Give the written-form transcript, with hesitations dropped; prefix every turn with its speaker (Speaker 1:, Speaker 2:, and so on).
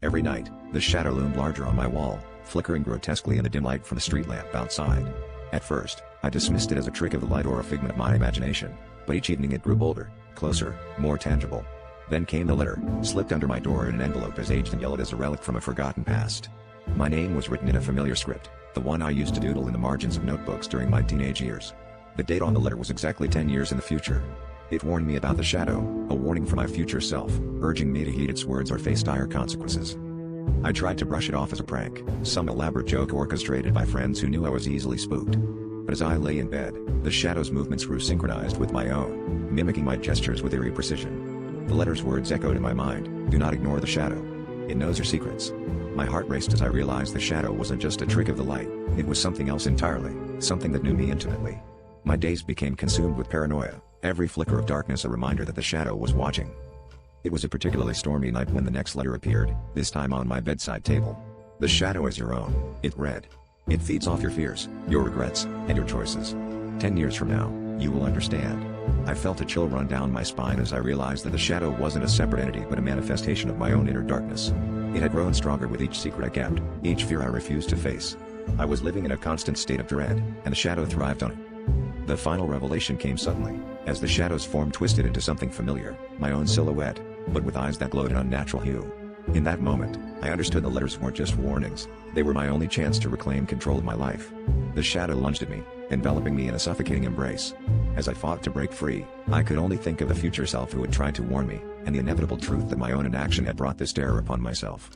Speaker 1: Every night, the shadow loomed larger on my wall, flickering grotesquely in the dim light from the street lamp outside. At first, I dismissed it as a trick of the light or a figment of my imagination, but each evening it grew bolder, closer, more tangible. Then came the letter, slipped under my door in an envelope as aged and yellowed as a relic from a forgotten past. My name was written in a familiar script, the one I used to doodle in the margins of notebooks during my teenage years. The date on the letter was exactly 10 years in the future. It warned me about the shadow, a warning for my future self, urging me to heed its words or face dire consequences. I tried to brush it off as a prank, some elaborate joke orchestrated by friends who knew I was easily spooked. But as I lay in bed, the shadow's movements grew synchronized with my own, mimicking my gestures with eerie precision. The letter's words echoed in my mind, "Do not ignore the shadow. It knows your secrets." My heart raced as I realized the shadow wasn't just a trick of the light, it was something else entirely, something that knew me intimately. My days became consumed with paranoia, every flicker of darkness a reminder that the shadow was watching. It was a particularly stormy night when the next letter appeared, this time on my bedside table. "The shadow is your own," it read. "It feeds off your fears, your regrets, and your choices. 10 years from now, you will understand." I felt a chill run down my spine as I realized that the shadow wasn't a separate entity but a manifestation of my own inner darkness. It had grown stronger with each secret I kept, each fear I refused to face. I was living in a constant state of dread, and the shadow thrived on it. The final revelation came suddenly, as the shadow's form twisted into something familiar, my own silhouette, but with eyes that glowed an unnatural hue. In that moment, I understood the letters weren't just warnings, they were my only chance to reclaim control of my life. The shadow lunged at me, enveloping me in a suffocating embrace. As I fought to break free, I could only think of the future self who had tried to warn me, and the inevitable truth that my own inaction had brought this terror upon myself.